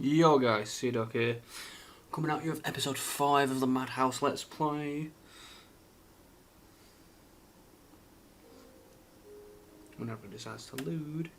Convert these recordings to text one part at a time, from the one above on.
Yo guys, Seedock here, coming out here with episode 5 of the Madhouse Let's Play. Whenever it decides to load.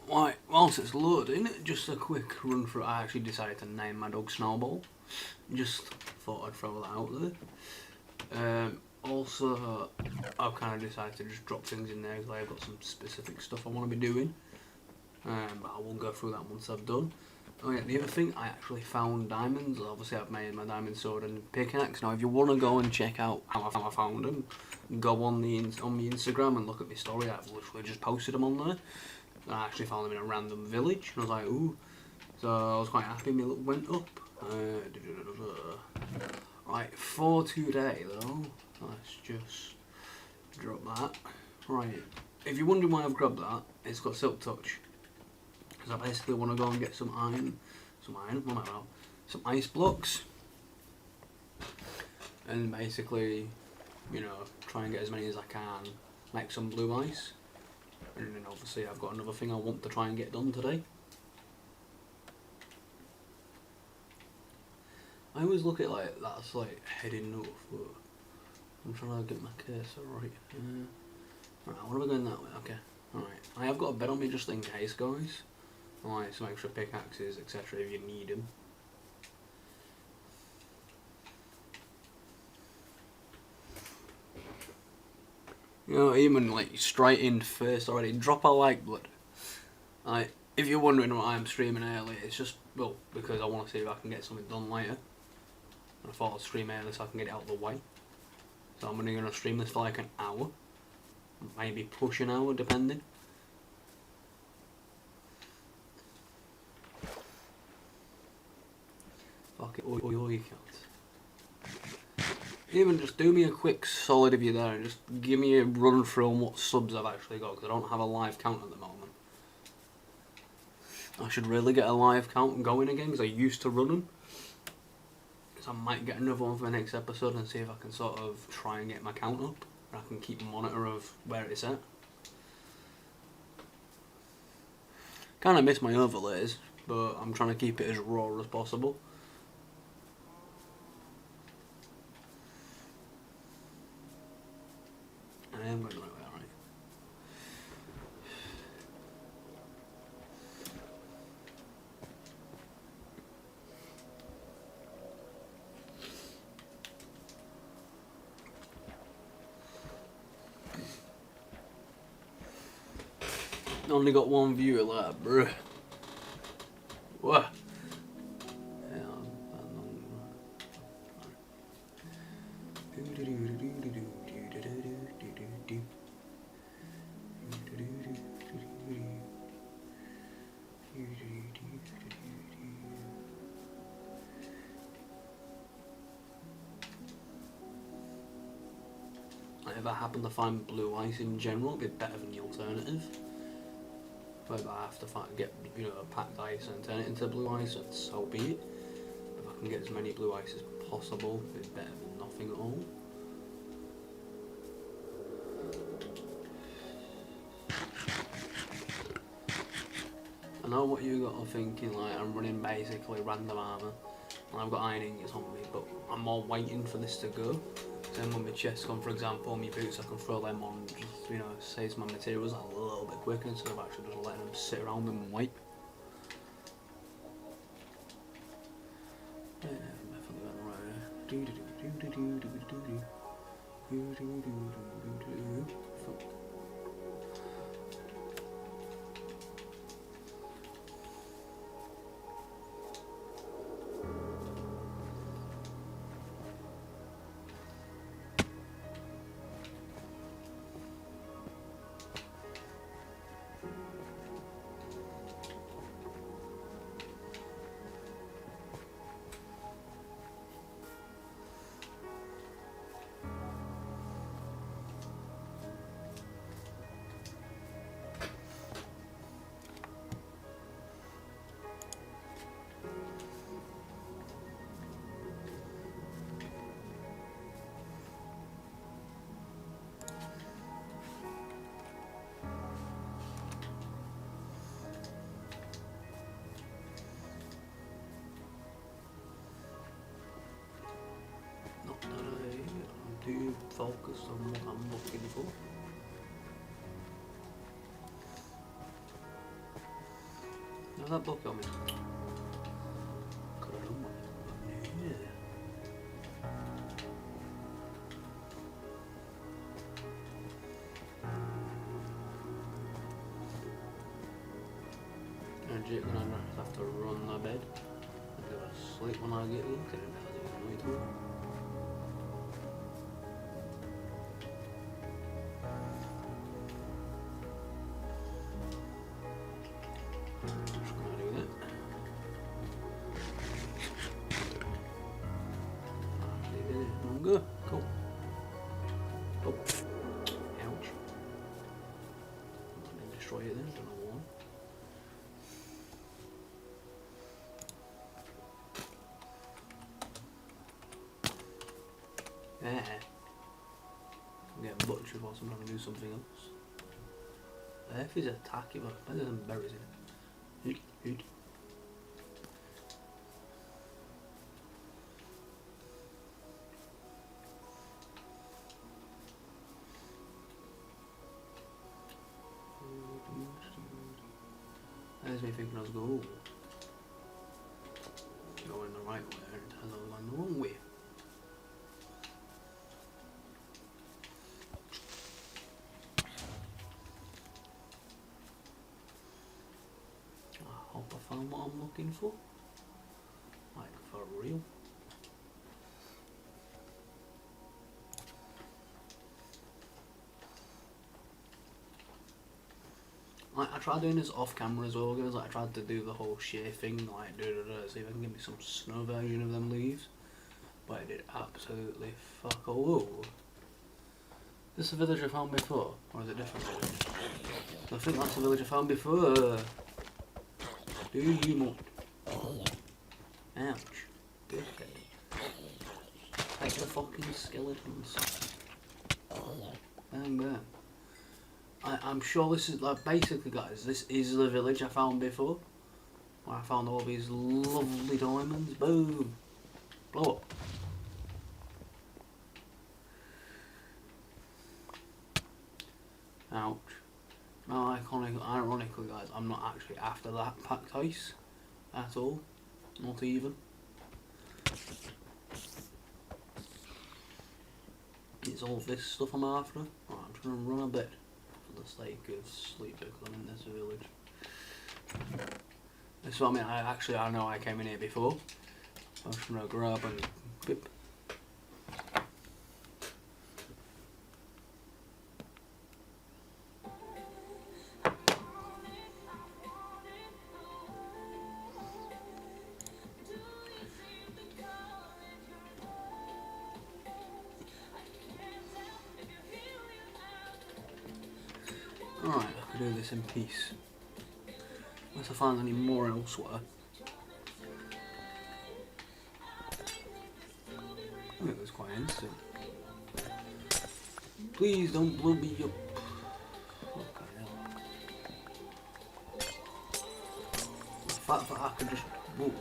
Right, whilst it's loading, just a quick run through. I actually decided to name my dog Snowball. Just thought I'd throw that out there. Also, I've kind of decided to just drop things in there because I've got some specific stuff I want to be doing. But I will go through that once I've done. Oh yeah, the other thing, I actually found diamonds. Obviously, I've made my diamond sword and pickaxe. Now, if you want to go and check out how I found them, go on my Instagram and look at my story. I've literally just posted them on there. I actually found them in a random village, and I was like, ooh. So I was quite happy my look went up. Right, for today though, let's just drop that. Right, if you're wondering why I've grabbed that, it's got Silk Touch. Because I basically want to go and get some ice blocks. And basically, you know, try and get as many as I can, make some blue ice. And then obviously I've got another thing I want to try and get done today. I always look at like that's like heading north, but I'm trying to get my cursor right. Right, what are we going that way? Okay, alright. I have got a bed on me just in case, guys. Alright, some extra pickaxes, etc. if you need them. You know, even like straight in first already, drop a like, blood. Like, if you're wondering why I'm streaming early, it's just, well, because I want to see if I can get something done later. And I thought I'd stream early so I can get it out of the way. So I'm only going to stream this for like an hour. Maybe push an hour, depending. Fuck it, all you can't. Even just do me a quick solid if you're there and just give me a run through on what subs I've actually got, because I don't have a live count at the moment. I should really get a live count going again because I used to run them. So I might get another one for the next episode and see if I can sort of try and get my count up. And I can keep a monitor of where it's at. Kind of miss my overlays, but I'm trying to keep it as raw as possible. I am going the right way, alright. Only got one viewer, like, bruh. What? If I happen to find blue ice in general, it'd be better than the alternative. But if I have to get, you know, packed ice and turn it into blue ice, and so be it. If I can get as many blue ice as possible, it's better than nothing at all. I know what you got thinking, like I'm running basically random armour and I've got iron ingots on me, but I'm more waiting for this to go. Then when my chest's gone, for example, my boots, I can throw them on, just, you know, saves my materials a little bit quicker instead of actually just letting them sit around and wait. focused on what I'm looking for. Now that book on me. Could have done one. Yeah. And Jake and I have to run the bed. I'm gonna sleep when I get in, because I didn't wait till. Just gonna do that. Go. Cool. Oh. Ouch. I'm gonna destroy it then, don't know why. Yeah. I'm getting butchered whilst I'm trying to do something else. If he's attacking, but better than berries in it. Hoot. There's me thinking I was going the right way and I was going the wrong way. I hope I found what I'm looking for. Like for real. Like, I tried doing this off camera as well, guys. Like, I tried to do the whole shear thing, like, see if I can get me some snow version of them leaves. But it did absolutely fuck all. Is this a village I found before? Or is it different? I think that's the village I found before. Do you want? Ouch. Dickhead. Take the fucking skeletons. Bang bang. I'm sure this is, like, basically guys, this is the village I found before. Where I found all these lovely diamonds. Boom. Blow up. Ouch. No, ironically guys, I'm not actually after that packed ice at all. Not even. It's all this stuff I'm after. Right, I'm just gonna run a bit for the sake of sleep because I'm in this village. This is what I mean, I know I came in here before. I'm just gonna grab and whip. Alright, I can do this in peace. Unless I find any more elsewhere. I think that's quite instant. Please don't blow me up. Fucking hell. The fact that I can just... Whoa.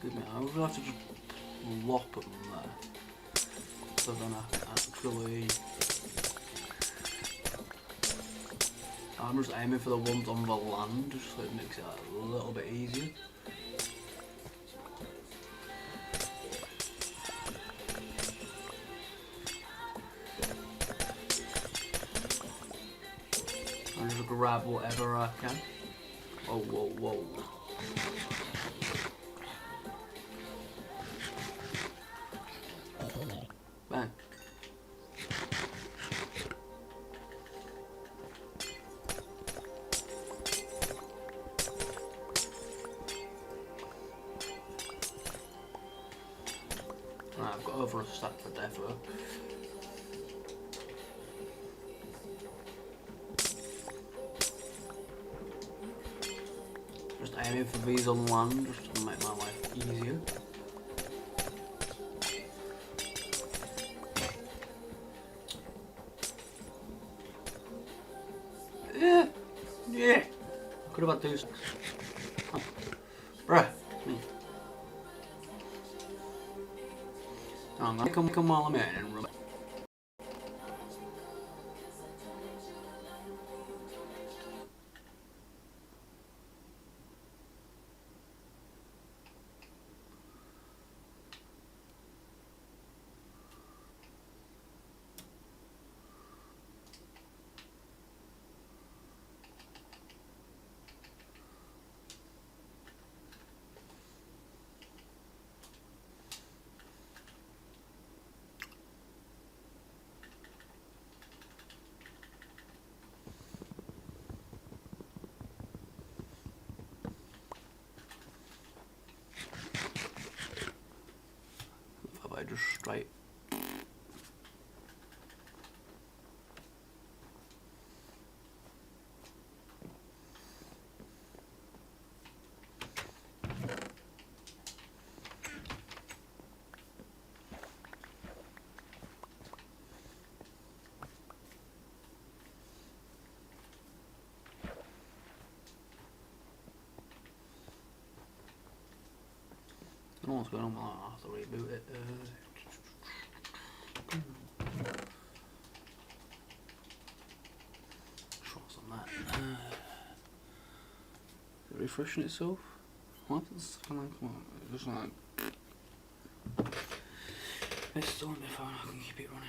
I would have to just lop them there, so then I can actually. I'm just aiming for the ones on the land, just so it makes it a little bit easier. I just grab whatever I can. Whoa, whoa, whoa. Bang. Right, I've got over a stack for defo. Just aiming for these on land, just to make my life easier. Yeah. Could have had 2 6. Oh. Bruh. Me. I'm gonna come while I'm in and run. Have I just straight? I don't know what's going on, I'll have to reboot it. What's on that? Is it refreshing itself? What? It's kind of like, it's just like... It's still on my phone, I can keep it running.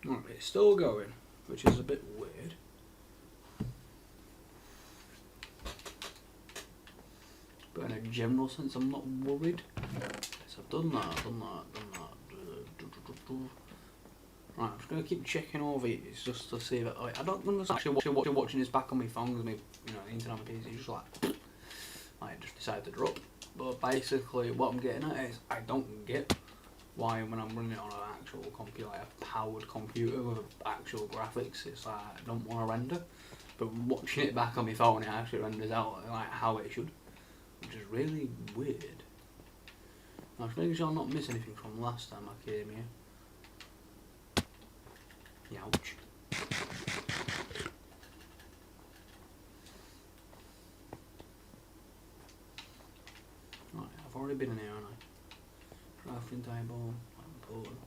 Alright, it's still going, which is a bit weird. But in a general sense, I'm not worried. So I've done that. Right, I'm just going to keep checking over these just to see that. I don't understand actually watching this back on my phone because the internet on my PC just I just decided to drop. But basically, what I'm getting at is I don't get why when I'm running it on an actual computer, like a powered computer with actual graphics, it's like I don't want to render. But watching it back on my phone, it actually renders out like how it should, which is really weird. I was making sure I'm not missing anything from last time I came here. Youch. Right, I've already been in here, haven't I? Crafting table, important.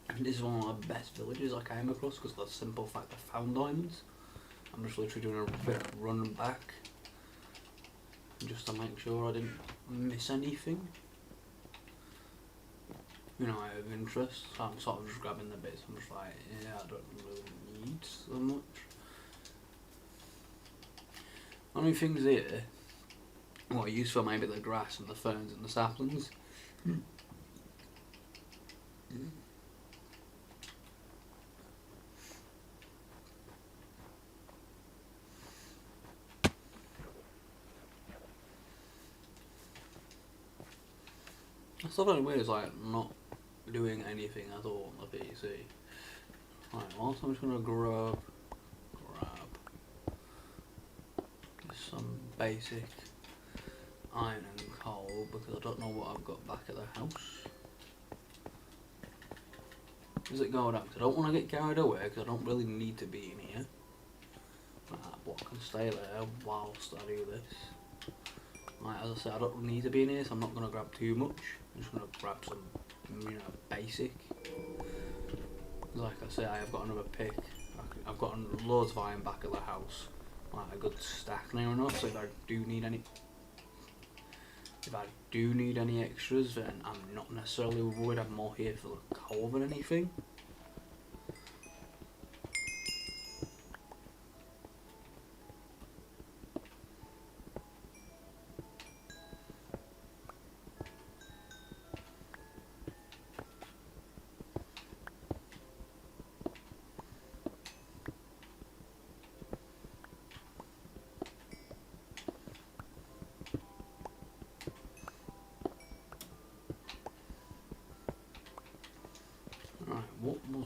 And this is one of the best villages I came across because of the simple fact I found diamonds. I'm just literally doing a quick run back just to make sure I didn't miss anything. Out of interest. So I'm sort of just grabbing the bits. I'm just like, yeah, I don't really need so much. Only things here, what I use for maybe the grass and the ferns and the saplings. I still find it weird, it's like not doing anything at all on the PC. Right, also I'm just gonna grab some basic iron and coal because I don't know what I've got back at the house. Does it go down? Because I don't want to get carried away because I don't really need to be in here. That block can stay there whilst I do this. Like, as I said, I don't need to be in here, so I'm not going to grab too much. I'm just going to grab some, basic. Like I say, I have got another pick. I've got loads of iron back at the house. Like a good stack near enough, so if I do need any extras, then I'm not necessarily worried. I'm more here for the coal than anything.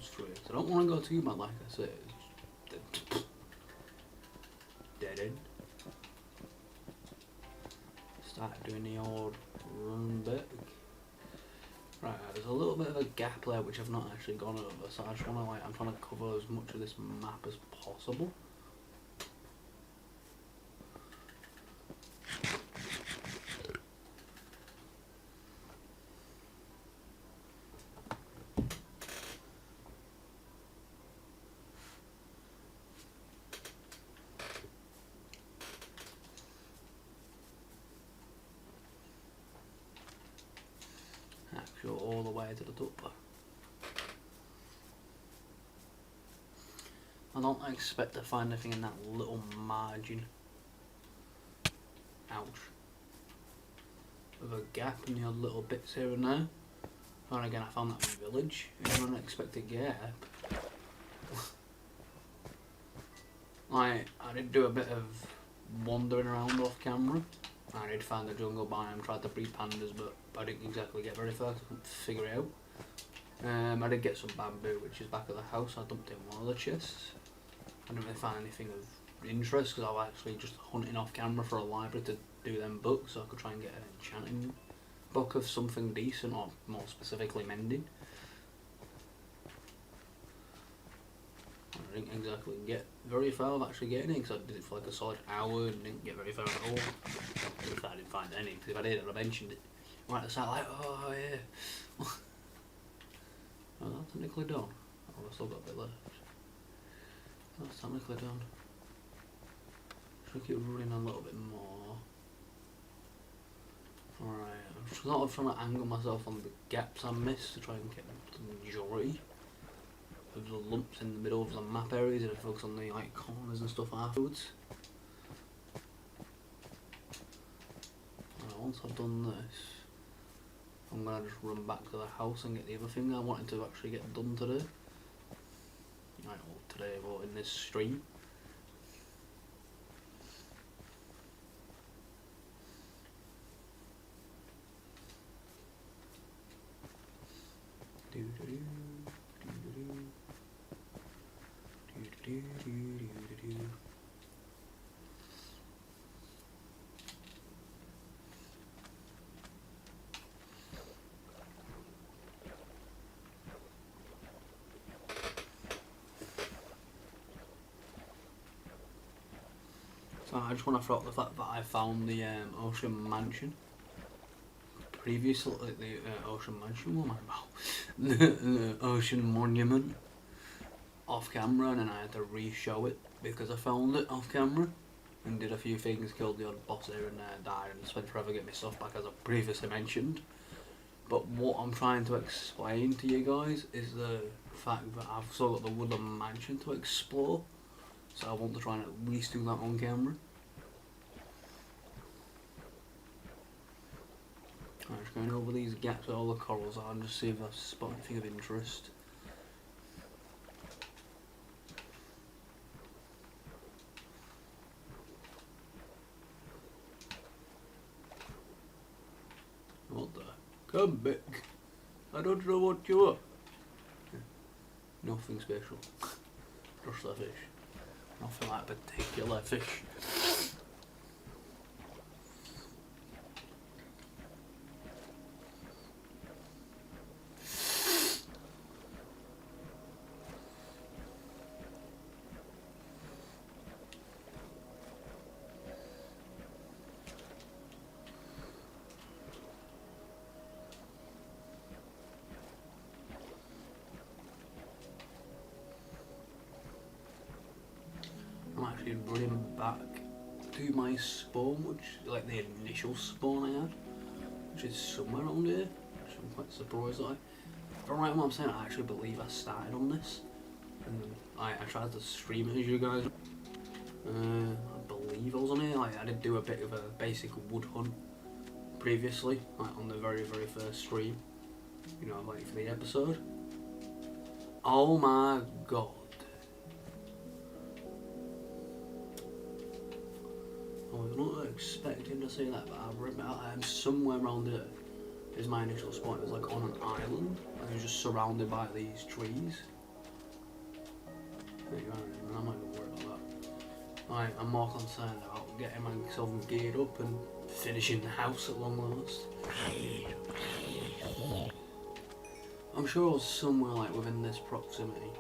close through it. I don't want to go too bad, like I said. Dead end. Start doing the old run bit. Right, there's a little bit of a gap there which I've not actually gone over, so I just want to I'm trying to cover as much of this map as possible. Actually, all the way to the top. I don't expect to find anything in that little margin. Ouch. With a gap in the odd little bits here and there. And again, I found that village in an unexpected gap. I did do a bit of wandering around off camera. I did find the jungle biome, tried to breed pandas, but I didn't exactly get very far, I couldn't figure it out. I did get some bamboo, which is back at the house. I dumped in one of the chests. I didn't really find anything of interest because I was actually just hunting off camera for a library to do them books, so I could try and get an enchanting book of something decent, or more specifically mending. I didn't exactly get very far of actually getting it because I did it for like a solid hour and didn't get very far at all. In fact, I didn't find any, because if I did, I'd have mentioned it. Right at the start, like, oh yeah. Oh, that's technically done. Oh, I've still got a bit left. That's technically done. Should I keep running a little bit more? Alright, I'm sort of trying to angle myself on the gaps I missed to try and get the majority of the lumps in the middle of the map areas and focus on the like corners and stuff afterwards. Right, once I've done this, I'm gonna just run back to the house and get the other thing I wanted to actually get done today. Right, well today, but in this stream. So I just want to throw out the fact that I found the Ocean Mansion. Previously, the Ocean Mansion, what am I about? the Ocean Monument off camera, and then I had to re-show it because I found it off camera and did a few things, killed the odd boss here and there, died, and spent forever getting my stuff back as I previously mentioned. But what I'm trying to explain to you guys is the fact that I've still got the Woodland Mansion to explore, so I want to try and at least do that on camera. I'm just going over these gaps where all the corals are and just see if I spot anything of interest. What the? Come back. I don't know what you are. Nothing special. Just a fish. Nothing like a particular fish. I'm actually running back to my spawn, which like the initial spawn I had, which is somewhere around here, which I'm quite surprised at. If I'm right in what I'm saying, I actually believe I started on this, and I tried to stream it as you guys. I believe I was on here. Like, I did do a bit of a basic wood hunt previously, like on the very first stream, you know, like for the episode. Oh my god. I was not expecting to see that, but I'm somewhere around here is my initial spawn. It was like on an island, and it was just surrounded by these trees. I'm not even worried about that. I'm more concerned about getting myself geared up and finishing the house at long last. I'm sure it was somewhere like within this proximity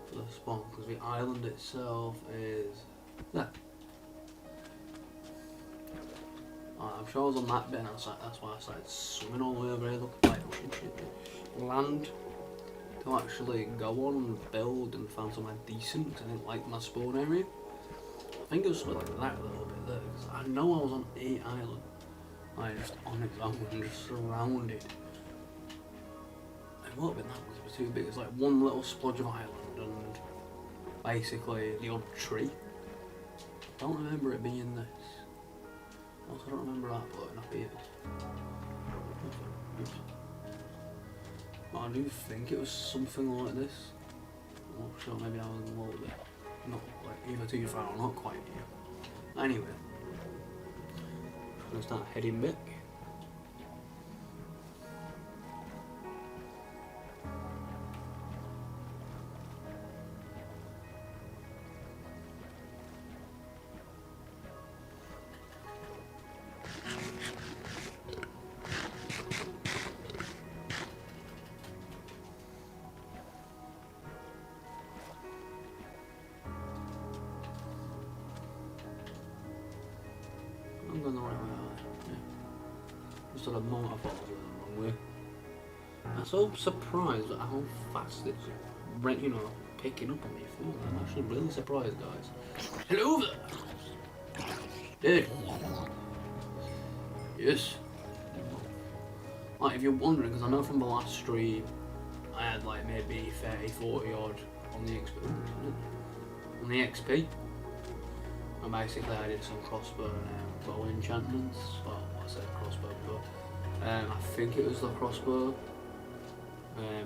for the spawn, because the island itself is there. I'm sure I was on that bit and that's why I started swimming all the way over here looking like ocean shit. Land to actually go on and build and find somewhere decent, because I didn't like my spawn area. I think it was sort of like that a little bit there, because I know I was on a island, like just on its own and just surrounded. It won't have been that because it was too big. It's like one little splodge of island and basically the odd tree. I don't remember it being this. Also, I don't remember that blowing up either. But I do think it was something like this. I'm not sure, maybe I was a little bit not like either too far or not quite here. Anyway, I'm gonna start heading back. I'm going the right way, yeah. Just at a moment I thought I was going the wrong way. I'm so surprised at how fast it's, picking up on me phone. I'm actually really surprised, guys. Hello there! Dude! Yes? Like, if you're wondering, because I know from the last stream, I had like maybe 30, 40 odd on the XP. On the XP. And basically I did some crossbow and bow enchantments. Well, I said crossbow, but I think it was the crossbow.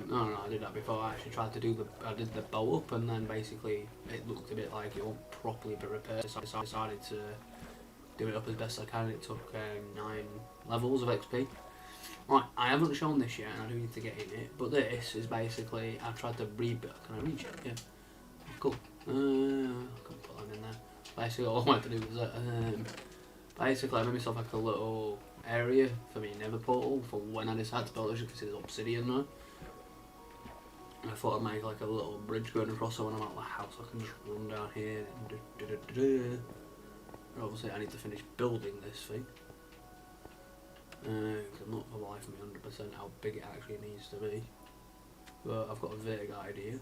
No, I did that before. I actually tried to do I did the bow up, and then basically it looked a bit like it won't properly be repaired, so I decided to do it up as best I can. It took 9 levels of XP. Right, I haven't shown this yet, and I do need to get in it, but this is basically, I tried to rebuild. Can I reach it? Yeah. Oh, cool. I can put them in there. Basically all I wanted to do was basically I made myself like a little area for my nether portal for when I decide to build it, because it's obsidian now. And I thought I'd make like a little bridge going across, so when I'm out of the house I can just run down here and obviously I need to finish building this thing. Cause I'm not for the life of me 100% how big it actually needs to be. But I've got a vague idea.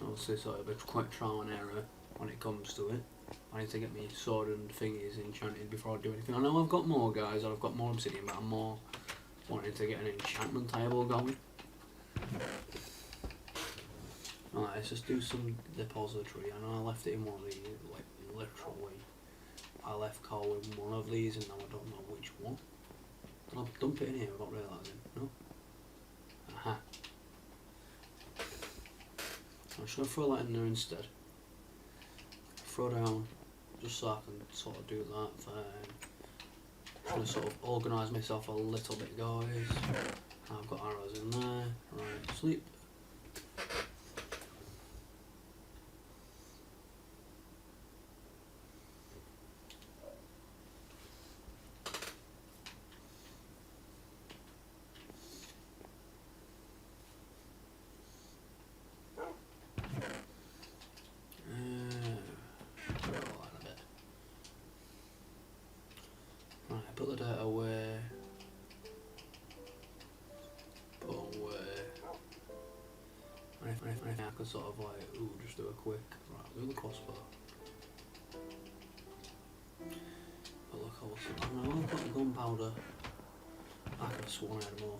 Obviously sort of a quite trial and error when it comes to it. I need to get my sword and thingies enchanted before I do anything. I know I've got more, guys, I've got more obsidian, but I'm more wanting to get an enchantment table going. Alright, let's just do some depository. I know I left it in one of these, like literally. I left coal in one of these and now I don't know which one. I'll dump it in here without realising, no? Aha. I should throw that in there instead. Throw down, just so I can sort of do that thing. I'm going to sort of organise myself a little bit, guys. I've got arrows in there. Right, sleep. Put the dirt away. Put away. And if I could sort of like, just do a quick, right, do the crossbow. But look, also, I'll put the gunpowder. I could have sworn I had more.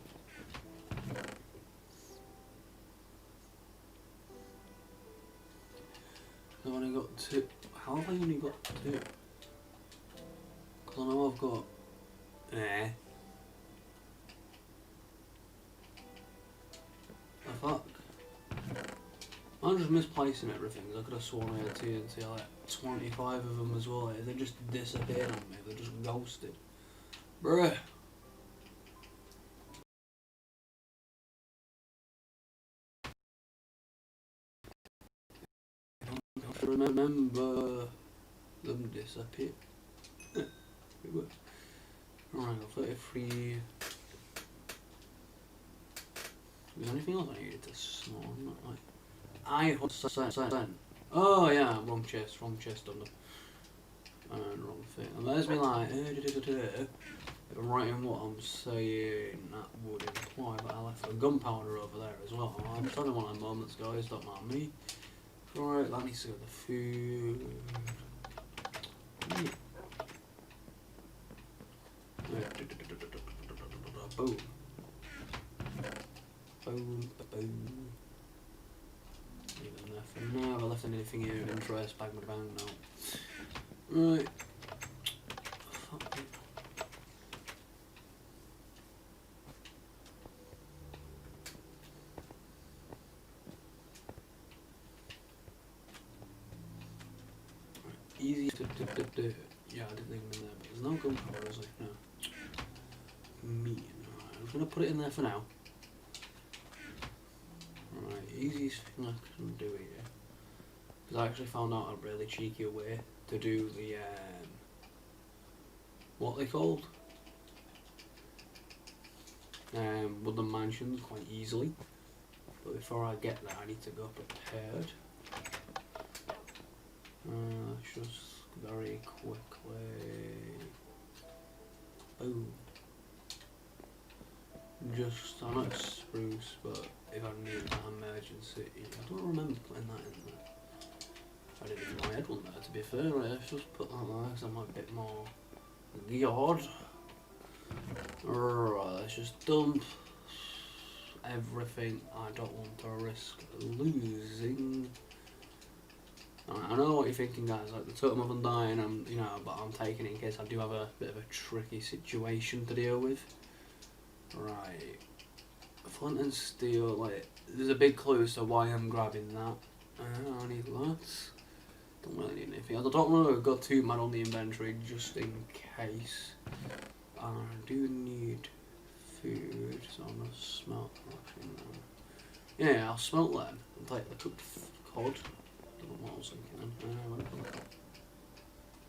I've only got 2. How have I only got 2? Because I know I've got. The fuck? I'm just misplacing everything. I could have sworn I had TNT, like 25 of them as well. They just disappeared on me. They just ghosted. Bruh. remember them disappear. It works. Right, 33. Was there anything else I needed to spawn? Not like I 100%. Oh yeah, wrong chest on the wrong thing. And there's me like writing what I'm saying. That would imply that I left the gunpowder over there as well. I'm telling one of the moments, guys. Don't mind me. Right, that needs to go to the food. Boom. Boom, boom. Even there for now. Have I left anything here of interest? Bang, bang, bang. No. Right. Easy to do. Yeah, I didn't leave them in there, but there's no gunpowder, is there? No. Meat. Right, I'm just going to put it in there for now. Right, easiest thing I can do here. Because I actually found out a really cheeky way to do the, what they called? Woodland Mansions quite easily. But before I get there, I need to go prepared. Just very quickly. Boom. Just, I know it's spruce, but if I need that emergency, I don't remember putting that in there. I didn't even know I had one there, to be fair. Let's just put that there, because I'm a bit more geared. Right, let's just dump everything I don't want to risk losing. I know what you're thinking, guys, like the totem of undying, but I'm taking it in case I do have a bit of a tricky situation to deal with. Right, flint and steel, like, there's a big clue as to why I'm grabbing that. I need that. Don't really need anything else. I don't want to go too mad on the inventory, just in case. I do need food, so I'm going to smelt actually now. Yeah, I'll smelt them and take the cooked cod. I don't know what I was thinking then.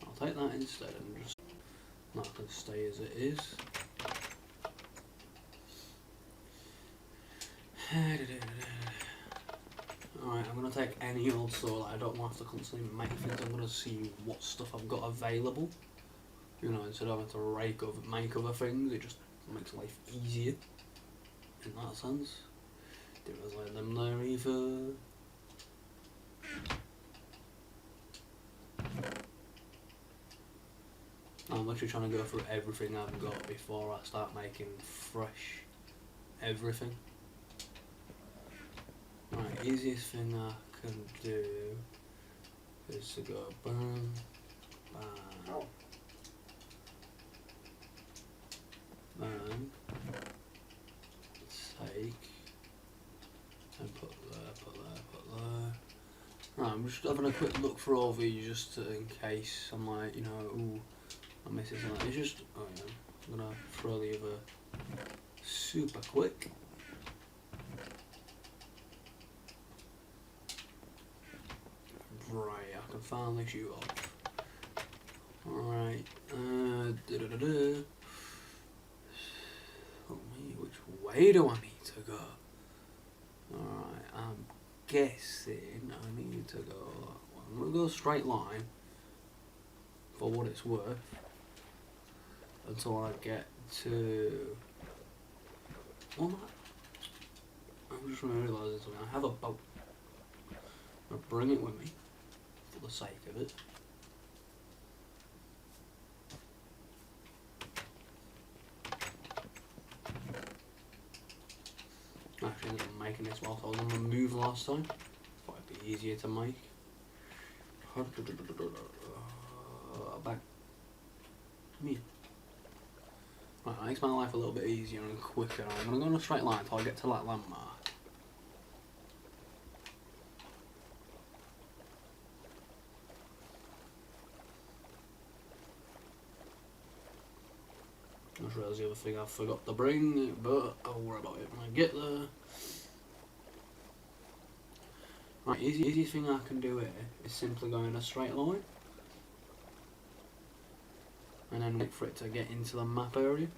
I'll take that instead and just not going to stay as it is. Alright, I'm going to take any old sword. I don't want to have to constantly make things. I'm going to see what stuff I've got available. Instead of having to make other things, it just makes life easier. In that sense. Didn't really like them there either. I'm literally trying to go through everything I've got before I start making fresh everything. Right, easiest thing I can do is to go bang, bang, bang, take, and put there, put there, put there. Right, I'm just having a quick look for all these just in case I'm like, ooh, I'm missing something. It's just, oh yeah, I'm gonna throw the other super quick. Right, I can finally shoot off. Alright, oh me, which way do I need to go? Alright, I'm guessing I need to go, I'm going to go straight line for what it's worth until I get to, I'm just realising something, I have a boat, I'm going to bring it with me for the sake of it. Actually ended up making this whilst I was on the move last time. Thought it'd be easier to make. Back. Me. Right, that makes my life a little bit easier and quicker. I'm going to go on a straight line until I get to that landmark. I just realised the other thing I forgot to bring, but I'll worry about it when I get there. Right, easiest thing I can do here is simply go in a straight line and then wait for it to get into the map area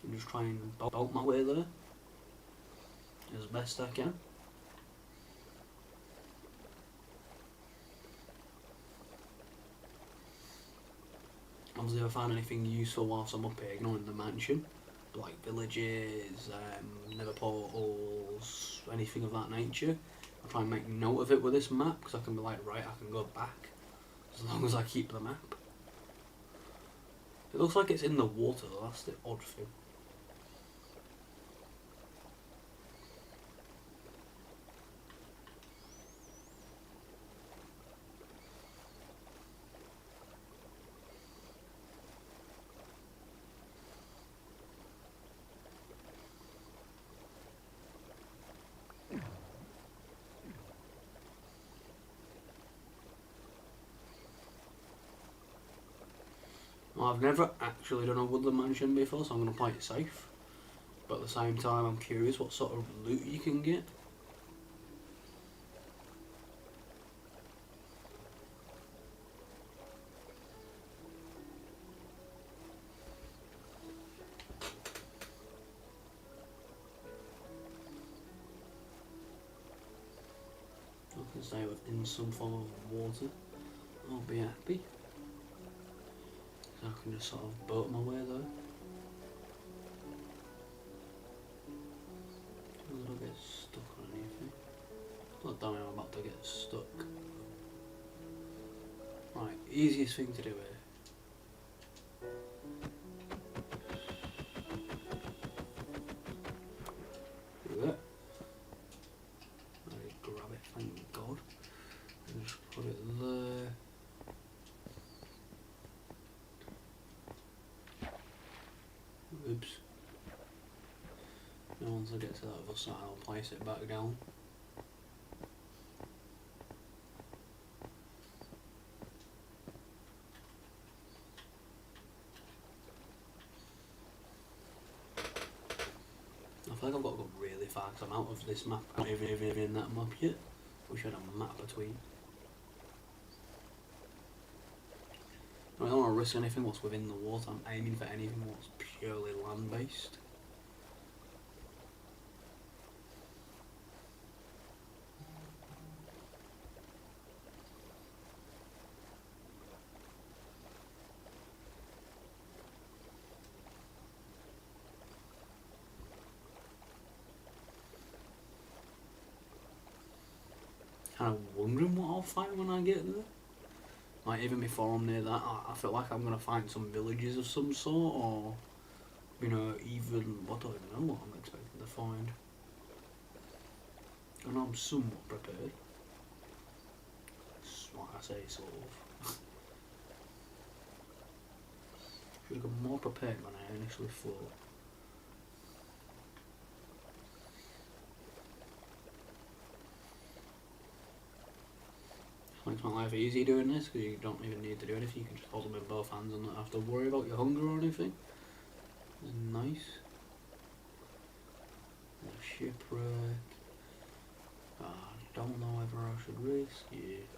and just try and bolt my way there as best I can. Obviously if I find anything useful whilst I'm up here, ignoring the mansion, like villages, nether portals, anything of that nature, I'll try and make note of it with this map, because I can be like, right, I can go back as long as I keep the map. It looks like it's in the water though, that's the odd thing. Well, I've never actually done a woodland mansion before, so I'm going to play it safe. But at the same time, I'm curious what sort of loot you can get. I can stay within some form of water. I'll be happy. I can just sort of boat my way there. I don't get stuck on anything. Not damn, I'm about to get stuck. Right, easiest thing to do here. Do that. I grab it, thank God. And just put it there. Oops. Now once I get to that other side, I'll place it back down. I feel like I've got to go really far because I'm out of this map. I'm not even in that map yet. We should have a map between. I don't want to risk anything what's within the water. I'm aiming for anything what's purely land based. Kind of wondering what I'll find when I get there. Like even before I'm near that, I feel like I'm gonna find some villages of some sort, or you know, even I don't even know what I'm expecting to find. I know I'm somewhat prepared. Like I say, sort of. Should have got more prepared than I initially thought. Makes my life easy doing this because you don't even need to do anything. You can just hold them in both hands and not have to worry about your hunger or anything. It's nice. A shipwreck. I don't know whether I should risk it.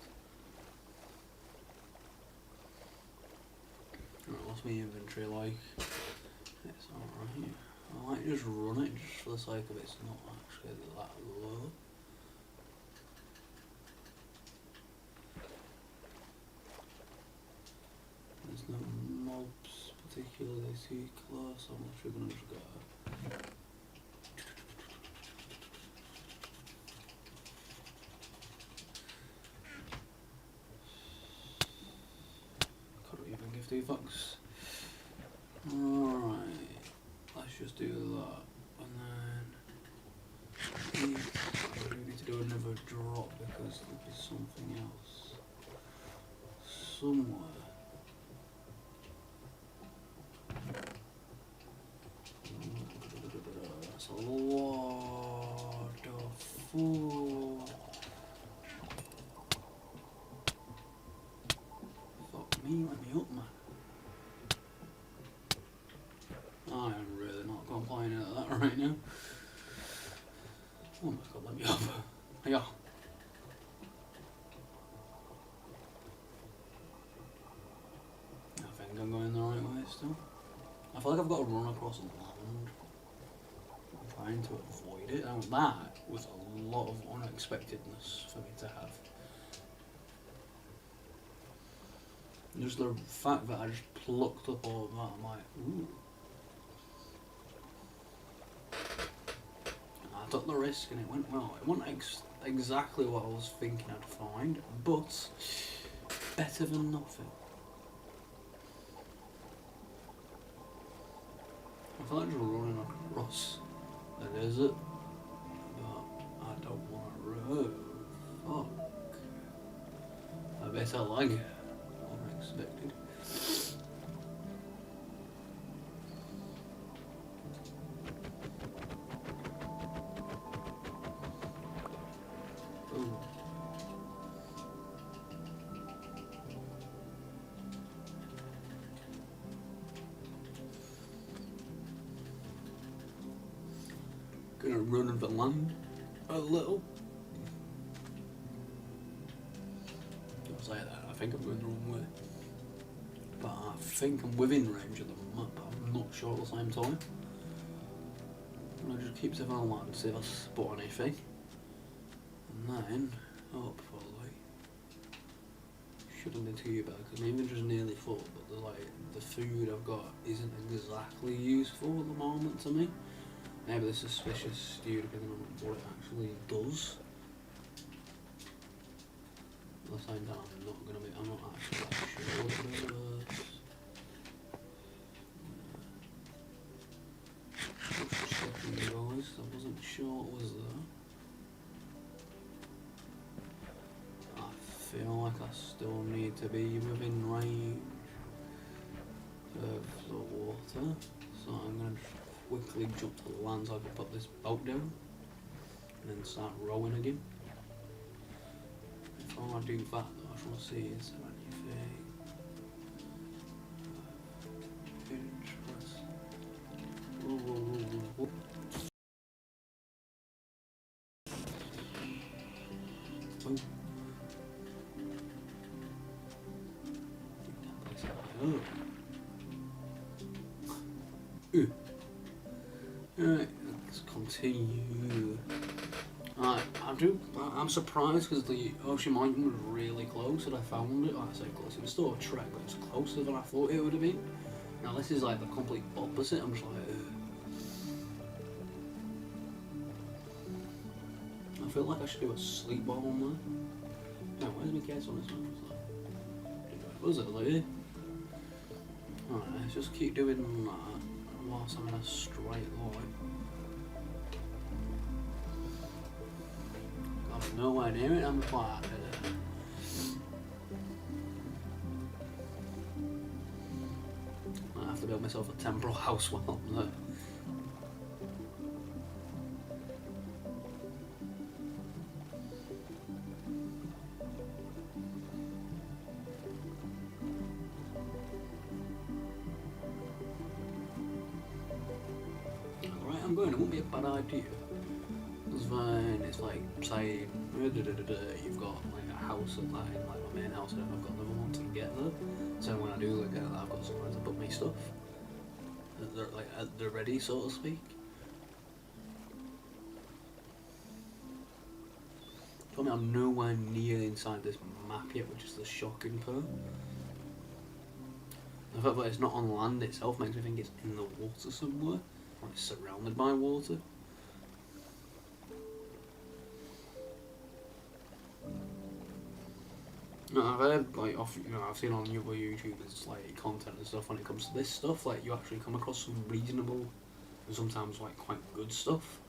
Right, what's my inventory like? It's alright. I might just run it just for the sake of it's not actually that low. There's no mobs particularly too close, I'm literally gonna just go. Can't even give 2 fucks. Alright, let's just do that. And then we need to do another drop because there'll be something else somewhere. That's a lot of food. Fuck me, let me up, man. I am really not complaining at that right now. Oh my god, let me up. Yeah. still. I feel like I've got to run across land. I'm trying to avoid it. And that was a lot of unexpectedness for me to have. Just the fact that I just plucked up all of that, I'm like, ooh. And I took the risk and it went well. It wasn't exactly what I was thinking I'd find, but better than nothing. I feel like just running across the desert, but I don't want to run. Fuck. A better lag. Unexpected. Ooh. Gonna run over land a little. I'll say that. I think I'm going the wrong way. But I think I'm within range of the map, I'm not sure at the same time. And I just keep to my land to see if I spot anything. And then, hopefully, shouldn't be too bad, because my inventory's nearly full, but the food I've got isn't exactly useful at the moment to me. Maybe the suspicious stew, depending on what it actually does. At the same time, I'm not actually sure what it does. Just checking guys, I wasn't sure what was there. I feel like I still need to be within range of the water, so I'm going to quickly jump to the land so I can put this boat down and then start rowing again. Before I do that though, I just want to see is there anything of interest. Whoa, whoa, whoa, whoa, whoa. Alright, let's continue. I'm surprised because the Ocean Mountain was really close and I found it. I say close, it was still a trek, but it was closer than I thought it would have been. Now this is like the complete opposite. I'm just like, I feel like I should do a sleep while on there. No, where's my case on this one? Was it like? Alright, let's just keep doing that whilst I'm in a straight line. I've nowhere near it, I'm quite happy there. I have to build myself a temporal house while I'm there. Alright, I'm going, it won't be a bad idea. It's fine, it's like, say, you've got like a house at like my main house, and I've got another one to get there. So when I do look at that, I've got somewhere to put my stuff. They're ready, so to speak. I mean, I'm nowhere near inside this map yet, which is the shocking part. The fact that it's not on land itself makes me think it's in the water somewhere, or it's surrounded by water. No, I've heard, like, I've seen on YouTube, there's like content and stuff when it comes to this stuff. Like, you actually come across some reasonable and sometimes like quite good stuff.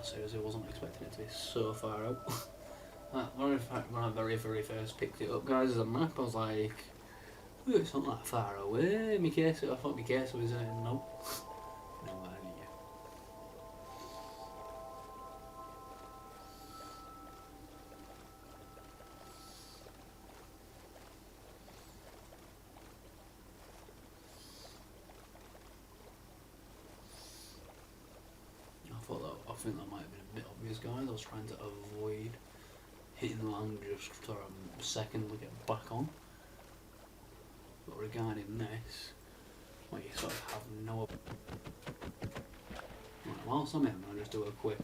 Seriously, I wasn't expecting it to be so far out. When I very first picked it up, guys, as a map, I was like, ooh, it's not that far away. I thought my case was no. No idea. think that might have been a bit obvious, guys. I was trying to avoid hitting the land just for a second to get back on. But regarding this, well, you sort of have no... Right, whilst I'm in, I'll just do a quick...